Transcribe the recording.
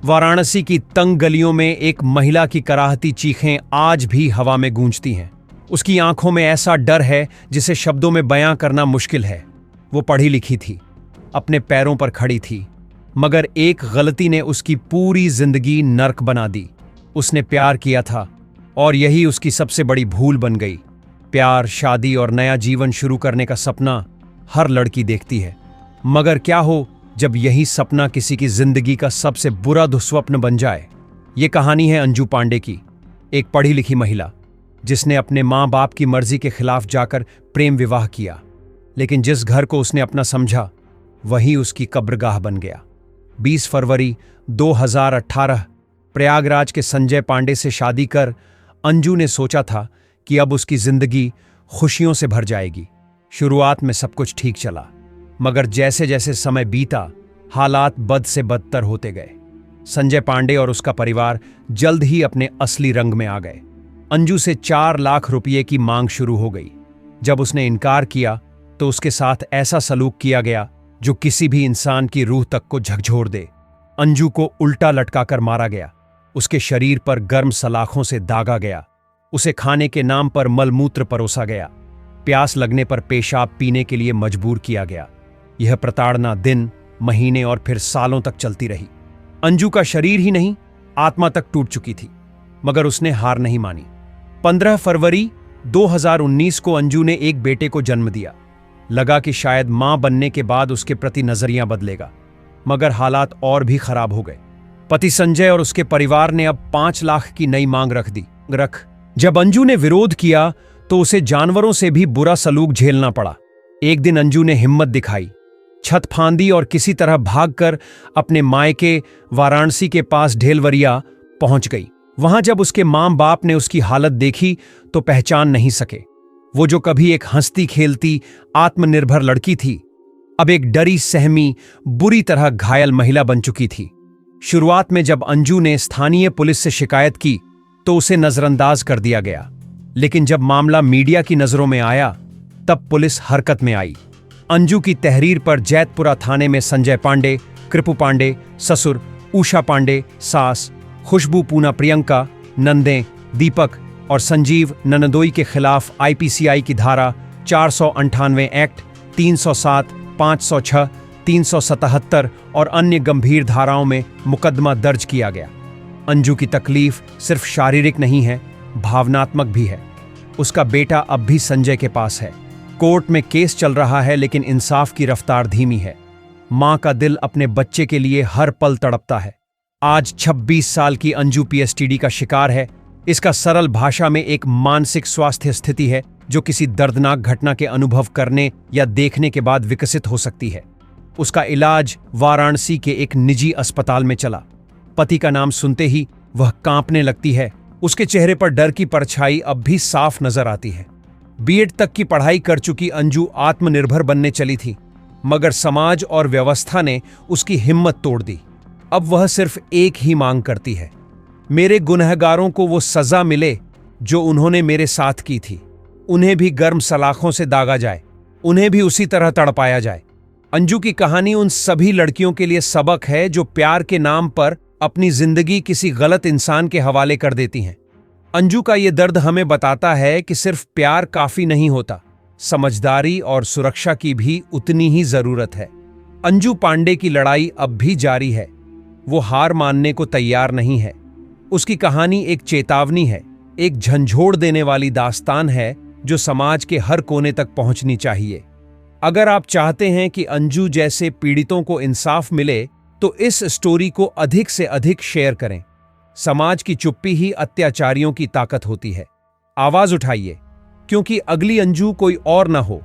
वाराणसी की तंग गलियों में एक महिला की कराहती चीखें आज भी हवा में गूंजती हैं। उसकी आंखों में ऐसा डर है जिसे शब्दों में बयां करना मुश्किल है। वो पढ़ी लिखी थी, अपने पैरों पर खड़ी थी, मगर एक गलती ने उसकी पूरी जिंदगी नर्क बना दी। उसने प्यार किया था और यही उसकी सबसे बड़ी भूल बन गई। प्यार, शादी और नया जीवन शुरू करने का सपना हर लड़की देखती है, मगर क्या हो जब यही सपना किसी की जिंदगी का सबसे बुरा दुस्वप्न बन जाए। ये कहानी है अंजू पांडे की, एक पढ़ी लिखी महिला जिसने अपने माँ बाप की मर्जी के खिलाफ जाकर प्रेम विवाह किया, लेकिन जिस घर को उसने अपना समझा वही उसकी कब्रगाह बन गया। 20 फरवरी 2018 प्रयागराज के संजय पांडे से शादी कर अंजू ने सोचा था कि अब उसकी जिंदगी खुशियों से भर जाएगी। शुरुआत में सब कुछ ठीक चला, मगर जैसे जैसे समय बीता हालात बद से बदतर होते गए। संजय पांडे और उसका परिवार जल्द ही अपने असली रंग में आ गए। अंजू से 4 लाख रुपये की मांग शुरू हो गई। जब उसने इनकार किया तो उसके साथ ऐसा सलूक किया गया जो किसी भी इंसान की रूह तक को झकझोर दे। अंजू को उल्टा लटकाकर मारा गया, उसके शरीर पर गर्म सलाखों से दागा गया, उसे खाने के नाम पर मलमूत्र परोसा गया, प्यास लगने पर पेशाब पीने के लिए मजबूर किया गया। यह प्रताड़ना दिन, महीने और फिर सालों तक चलती रही। अंजू का शरीर ही नहीं, आत्मा तक टूट चुकी थी, मगर उसने हार नहीं मानी। 15 फरवरी 2019 को अंजू ने एक बेटे को जन्म दिया। लगा कि शायद मां बनने के बाद उसके प्रति नजरिया बदलेगा, मगर हालात और भी खराब हो गए। पति संजय और उसके परिवार ने अब 5 लाख की नई मांग रख दी। जब अंजू ने विरोध किया तो उसे जानवरों से भी बुरा सलूक झेलना पड़ा। एक दिन अंजू ने हिम्मत दिखाई, छत फांदी और किसी तरह भागकर अपने मायके वाराणसी के पास ढेलवरिया पहुंच गई। वहां जब उसके मां बाप ने उसकी हालत देखी तो पहचान नहीं सके। वो जो कभी एक हंसती खेलती आत्मनिर्भर लड़की थी, अब एक डरी सहमी बुरी तरह घायल महिला बन चुकी थी। शुरुआत में जब अंजू ने स्थानीय पुलिस से शिकायत की तो उसे नजरअंदाज कर दिया गया, लेकिन जब मामला मीडिया की नजरों में आया तब पुलिस हरकत में आई। अंजू की तहरीर पर जैतपुरा थाने में संजय पांडे, कृपु पांडे ससुर, उषा पांडे सास, खुशबू पूना प्रियंका नंदे, दीपक और संजीव ननदोई के खिलाफ आईपीसीआई की धारा 498 एक्ट, 307, 506, 377 और अन्य गंभीर धाराओं में मुकदमा दर्ज किया गया। अंजू की तकलीफ सिर्फ शारीरिक नहीं है, भावनात्मक भी है। उसका बेटा अब भी संजय के पास है। कोर्ट में केस चल रहा है, लेकिन इंसाफ की रफ्तार धीमी है। मां का दिल अपने बच्चे के लिए हर पल तड़पता है। आज 26 साल की अंजू पीएसटीडी का शिकार है। इसका सरल भाषा में एक मानसिक स्वास्थ्य स्थिति है जो किसी दर्दनाक घटना के अनुभव करने या देखने के बाद विकसित हो सकती है। उसका इलाज वाराणसी के एक निजी अस्पताल में चला। पति का नाम सुनते ही वह कांपने लगती है। उसके चेहरे पर डर की परछाई अब भी साफ नजर आती है। बीएड तक की पढ़ाई कर चुकी अंजू आत्मनिर्भर बनने चली थी, मगर समाज और व्यवस्था ने उसकी हिम्मत तोड़ दी। अब वह सिर्फ एक ही मांग करती है, मेरे गुनहगारों को वो सजा मिले जो उन्होंने मेरे साथ की थी। उन्हें भी गर्म सलाखों से दागा जाए, उन्हें भी उसी तरह तड़पाया जाए। अंजू की कहानी उन सभी लड़कियों के लिए सबक है जो प्यार के नाम पर अपनी जिंदगी किसी गलत इंसान के हवाले कर देती हैं। अंजू का ये दर्द हमें बताता है कि सिर्फ प्यार काफी नहीं होता, समझदारी और सुरक्षा की भी उतनी ही जरूरत है। अंजू पांडे की लड़ाई अब भी जारी है। वो हार मानने को तैयार नहीं है। उसकी कहानी एक चेतावनी है, एक झंझोड़ देने वाली दास्तान है जो समाज के हर कोने तक पहुंचनी चाहिए। अगर आप चाहते हैं कि अंजू जैसे पीड़ितों को इंसाफ मिले तो इस स्टोरी को अधिक से अधिक शेयर करें। समाज की चुप्पी ही अत्याचारियों की ताकत होती है। आवाज उठाइए, क्योंकि अगली अंजू कोई और न हो,